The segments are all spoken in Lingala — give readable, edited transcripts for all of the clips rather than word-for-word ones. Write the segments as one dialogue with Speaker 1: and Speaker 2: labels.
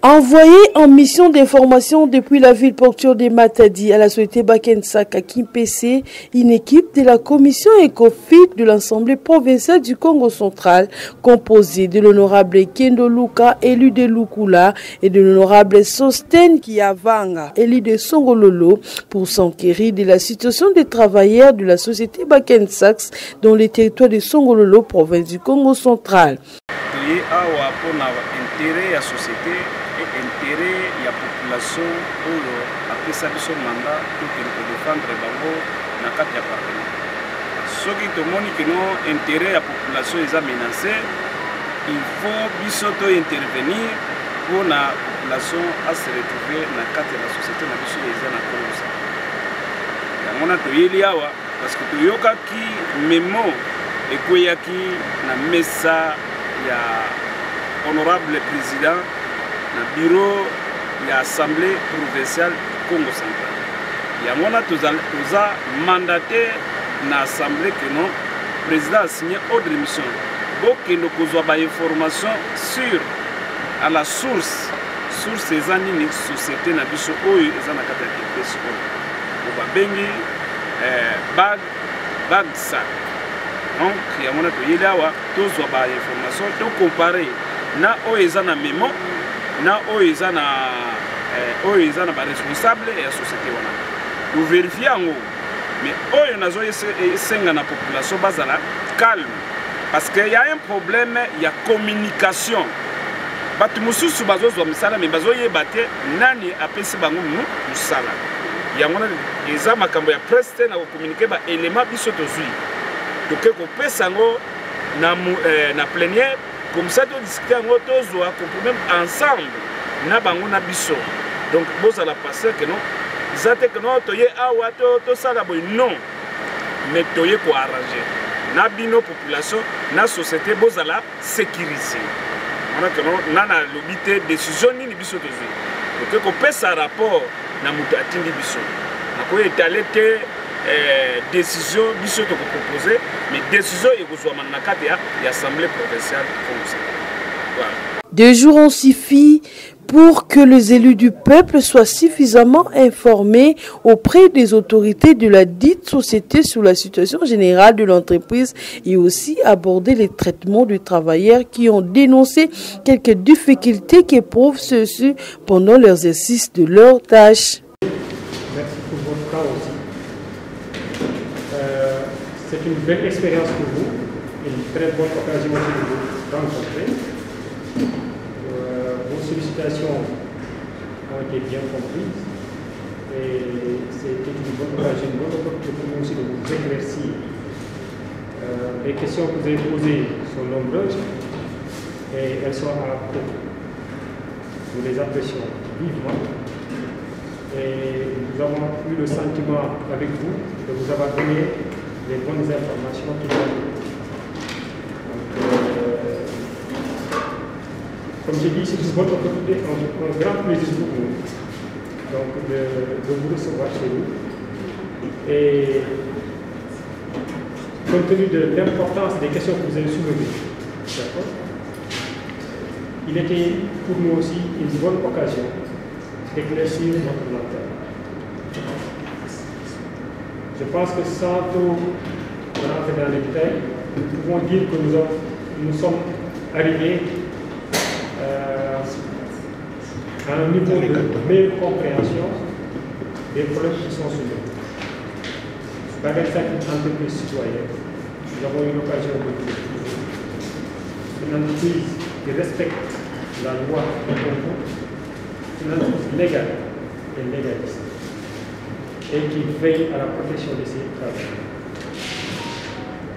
Speaker 1: Envoyé en mission d'information depuis la ville portuaire de Matadi à la société Bakensak à Kimpese, une équipe de la commission écofite de l'Assemblée provinciale du Congo central, composée de l'honorable Kendo Luka, élu de Lukula, et de l'honorable Sosten Kiavanga, élu de Songololo, pour s'enquérir de la situation des travailleurs de la société Bakensak dans les territoires de Songololo, province du Congo central.
Speaker 2: Intérêt à la société et intérêt à la population pour après ça de son mandat pour défendre bango na kati ya parlement. Ce qui te montre que non intérêt à la population est menacé, il faut bisoto intervenir pour la population à se retrouver na kati ya la société na biso eza na cause. Ya mona to yeli awa parce que to yoka ki memo ekoyaki na mesa ya honorable président du bureau de l'Assemblée provinciale Congo central. Il y a mandaté dans l'Assemblée que le président a signé ordre de mission. Donc, nous avons des informations sur à la source des sociétés dans la bag sac. Donc, il y a des informations pour comparer na oezana memo na oezana responsable ya société wana pour vérifier ngo mais oyo nazo esenga na population bazala calme parce que y a un problème ya communication batu mususu bazozwa misala mais bazoyeba te nani apesi bango musala yango na eza makambo ya presse te na ko communiquer ba élément biso tozui donc ko pesa ngo na plénière. Comme ça, on discute même ensemble, na bango na biso. Donc, vous allez passer que non, ça que non, toye awa to sala boy non, mais toye ko arranger. Na bino population, na société, vous allez sécuriser. On a que non, na l'obité décision ni biso tozo. Donc, qu'on peut ça rapport na mutati ni biso. Na ko étaler te décision biso to proposer mais décision et vous soit manakate ya l'Assemblée provinciale comme ça. Voilà.
Speaker 1: 2 jours ont suffi pour que les élus du peuple soient suffisamment informés auprès des autorités de la dite société sur la situation générale de l'entreprise et aussi aborder les traitements de travailleurs qui ont dénoncé quelques difficultés qu'éprouvent ceux-ci pendant l'exercice de leurs tâches.
Speaker 3: Merci pour votre cas aussi. C'est une belle expérience pour vous, une très bonne occasion de vous rencontrer. Vos sollicitations ont été bien comprises et c'était une bonne occasion, une bonne opportunité pour nous aussi de vous éclaircir. Les questions que vous avez posées sont nombreuses et elles sont à propos. Nous les apprécions vivement et nous avons eu le sentiment avec vous de vous avoir donné les bonnes informations qu'il a. Comme j'ai dit, c'est une bonne opportunité, un grand plaisir pour nous donc de vous recevoir chez nous. Et compte tenu de l'importance des questions que vous avez soulevées, il était pour nous aussi une bonne occasion d'éclaircir notre lanterne. Je pense que sans trop rentrer dans les détails, nous pouvons dire que nous sommes arrivés à un niveau de meilleure compréhension des problèmes qui sont soumis. Par exemple, une entreprise citoyenne, nous avons eu l'occasion de dire une entreprise qui respecte la loi du Congo, une entreprise légale et légaliste, et qui veille à la protection de ses travailleurs.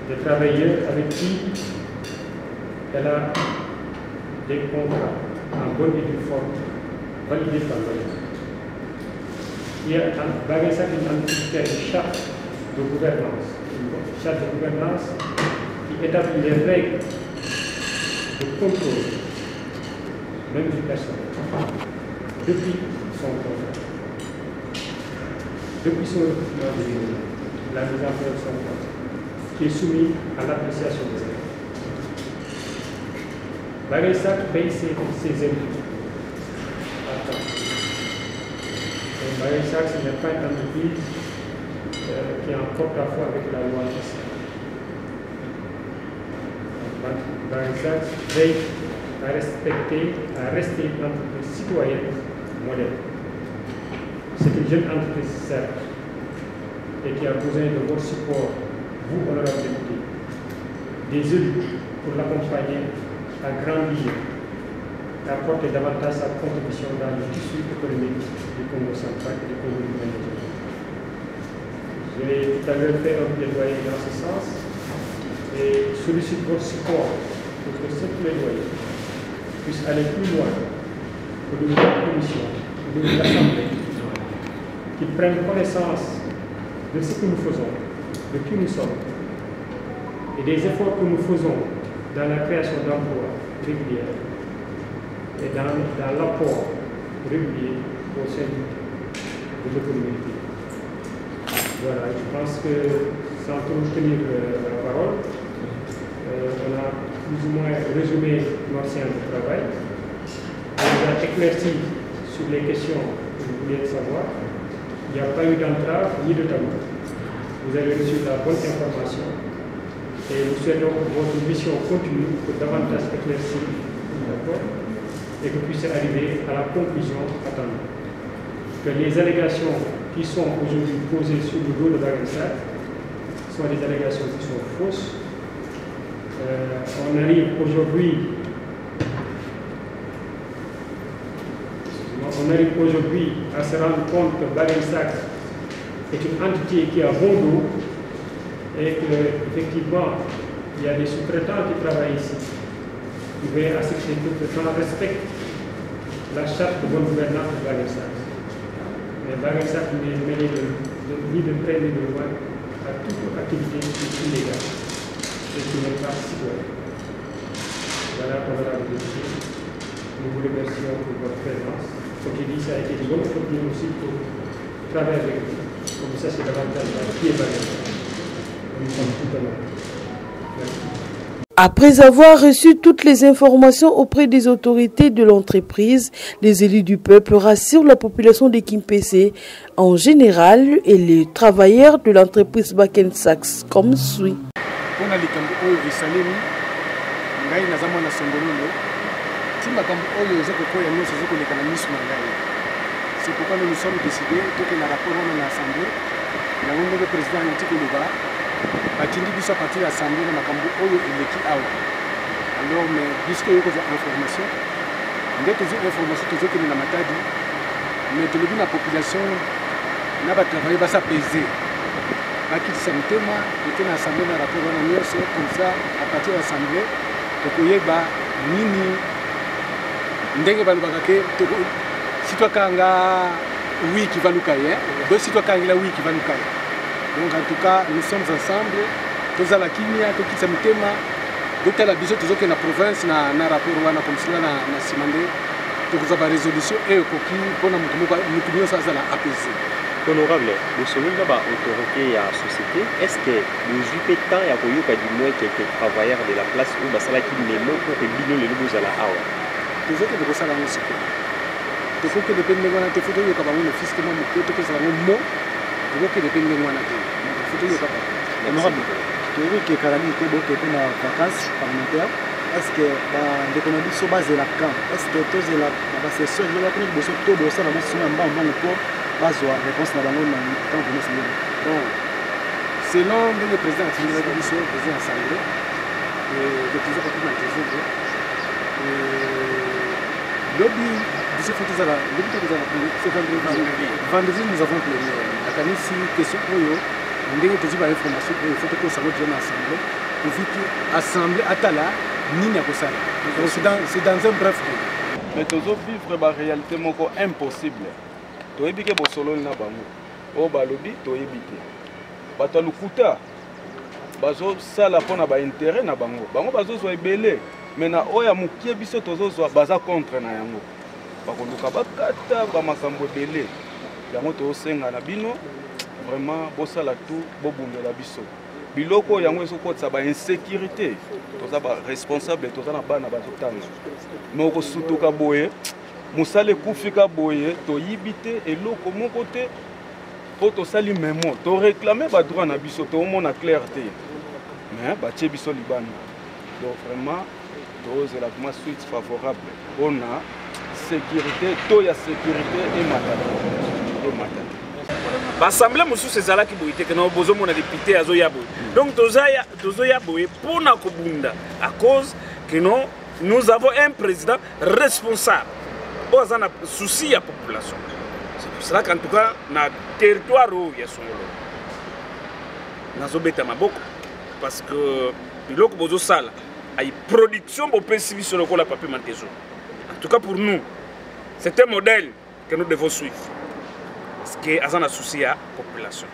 Speaker 3: Des travailleurs avec qui elle a des contrats en bonne et due forme validés par l'ONU. Il y a une entreprise qui a une charte de gouvernance, qui établit les règles de contrôle, même du personnel, depuis son contrat. Depuis son recrutement de la mise en place de son contrat, qui est soumis à l'appréciation des élèves. Bagaysak paye ses impôts. Barensax n'est pas une entreprise qui est en porte-à-faux avec la loi fiscale. Barensax veille à rester une entreprise citoyenne modèle. C'est une jeune entreprise certes et qui a besoin de votre support, vous, honorables députés, des élus pour l'accompagner à grandir, à apporter davantage sa contribution dans le tissu économique du Congo central et du Congo humanitaire. J'ai tout à l'heure fait un plaidoyer dans ce sens et sollicite votre support pour que ce plaidoyer puisse aller plus loin au niveau de la commission, au niveau de l'Assemblée, qui prennent connaissance de ce que nous faisons, de qui nous sommes, et des efforts que nous faisons dans la création d'emplois réguliers et dans l'apport régulier au sein de l'économie. Voilà, je pense que sans trop tenir la parole, on a plus ou moins résumé notre séance de travail. On vous a éclairci sur les questions que vous vouliez savoir. Il n'y a pas eu d'entrave ni de tabou. Vous avez reçu la bonne information et nous souhaitons que votre mission continue pour davantage éclaircir, d'accord, et que vous puissiez arriver à la conclusion attendue. Que les allégations qui sont aujourd'hui posées sur le dos de Barensax sont des allégations qui sont fausses. On arrive aujourd'hui à se rendre compte que Barensax est une entité qui a bon dos et qu'effectivement, il y a des sous-traitants qui travaillent ici. Il veut à ce que ces sous-traitants respectent la charte de bonne gouvernance de Barensax. Mais Barensax n'est mêlé ni de près ni de loin à toute activité illégale et qui n'est pas citoyenne. Voilà, honorable député. Nous vous remercions pour votre présence. Comme je dis, ça a été une bonne opportunité aussi pour travailler avec vous. Comme ça, c'est davantage qui est Barensax. Nous sommes tout à l'heure. Merci.
Speaker 1: Après avoir reçu toutes les informations auprès des autorités de l'entreprise, les élus du peuple rassurent la population de Kimpese en général et les travailleurs de l'entreprise Barensax comme suit.
Speaker 4: C'est pourquoi nous nous sommes décidés, tout que le rapport dans l'Assemblée, le président Batindi biso partir l'Assemblée de Makambo Oyo Eleki Awa. Alors, mais puisque il y a des informations, dès que j'ai information, tout ce qui est dans la Matadi, mais tout le monde, la population, n'a pas travaillé, va s'apaiser. À qui ça me témoin, était dans l'Assemblée de rapport dans la comme ça, à partir de l'Assemblée, pour qu'il y ait nini, ndenge balubakake, si toi kanga oui qui va nous cailler, si toi kanga oui qui va nous cailler. Donc en tout cas, nous sommes ensemble, tous à la Kimia, tous qui s'aiment, tous à la biso, tous qui sont dans la province, dans le rapport comme cela, dans la Simandé, tous à la résolution et au coquille, pour nous nous ça à apaiser.
Speaker 5: Honorable, le sommet de l'autorité à la société, est-ce que nous avons temps à voir du moins quelques travailleurs de la place où ça qui n'est pas pour que les gens à la hawa?
Speaker 4: Tous qui sont dans la société. Tous qui dépendent de moi, tous qui sont dans le fisc, tous qui sont dans le mot. Vous qui dépendez de moi,
Speaker 6: honorable, tu veux que Karami était en vacances parlementaires. Est-ce que l'économie se base là quand? Est-ce que tous les sessions de la République sont tous dans la mission en bas pour base réponse dans le temps de nous.
Speaker 4: Bon, selon le président de la Commission, le président de l'Assemblée, le président de la Commission, lobby, c'est vendredi, nous avons plénière. Si question pour eux, nous avons des informations pour il faut que nous soyons dans l'Assemblée. Pour que l'Assemblée Atala, c'est dans un bref temps.
Speaker 2: Mais nous vivre la réalité impossible. Tu es bien que solo na bango. O balobi to ebité. Bato lukuta. Bazo sala pona ba intérêt na bango. Bango bazo zo ebele. Mais na oya mukie biso tozo zo baza contre na yango. Bakoluka bakata ba makambo ebele. Yango to senga na bino vraiment bosala tout bobumbela biso. Biloko yango ezokotsa ba insécurité. Toza ba responsable toza na bana bazotanga. Mais oko sutuka boye
Speaker 7: mosala ekufika boye toyibi te eloko moko te mpo tosali memo toréclame badroit na biso tomona clair te mais batie biso libanda donc vraiment tozela vraiment suite favorable mpona sécurité to ya sécurité ematata
Speaker 2: l'Assemblée mosusu ezalaki boye te kana bozomona député azoya boye donc tozoya boye mpona kobunda à cause que nous avons un président responsable oyo aza na souci ya population. C'est pour cela qu'en tout cas na territoire oyo ya Songolo nazobeta maboko parce que biloko bozosala ay production bopesi biso lokola papier mantezo. En tout cas pour nous c'est un modèle que nous devons suivre parce que aza na souci ya population.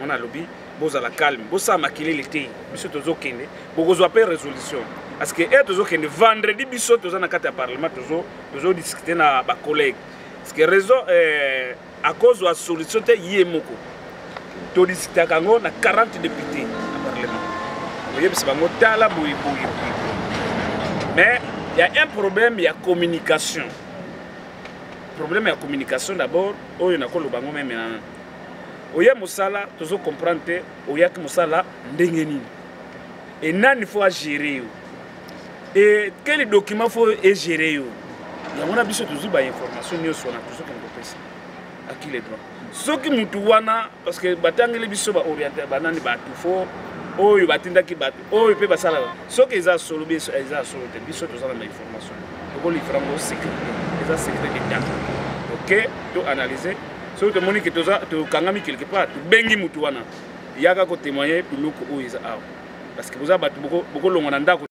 Speaker 2: On a lobby bozala calme bosa makili l'été biso tozokende bokozwa pe résolution parce que tozokende vendredi biso toza na kati ya parlement tozo discuter na ba collègues parce que raison à cause de la solution te yemoko to discuter kango na 40 députés à parlement. Vous voyez c'est bango tala boui. Mais il y a un problème, il y a communication. Problème ya communication d'abord oyo nakolo bango même na oya mosala tozo comprendre te oya ki mosala ndenge nini et nani faut gérer et quel document faut gérer yo ya mona biso tozo ba information nyonso na tozo ko pesa à qui les droits soki mutu wana parce que batangeli biso ba orienter banani ba tout fo oyo batindaki batu oyo pe basala soki eza solo biso eza solo te biso tozo na information ko li frango secret eza secret d'état. Ok, to analyser. Si tu moni que tu as quelque part, tu bengi mutu wana. Il y a qu'à témoigner pour nous que où ils parce que vous avez beaucoup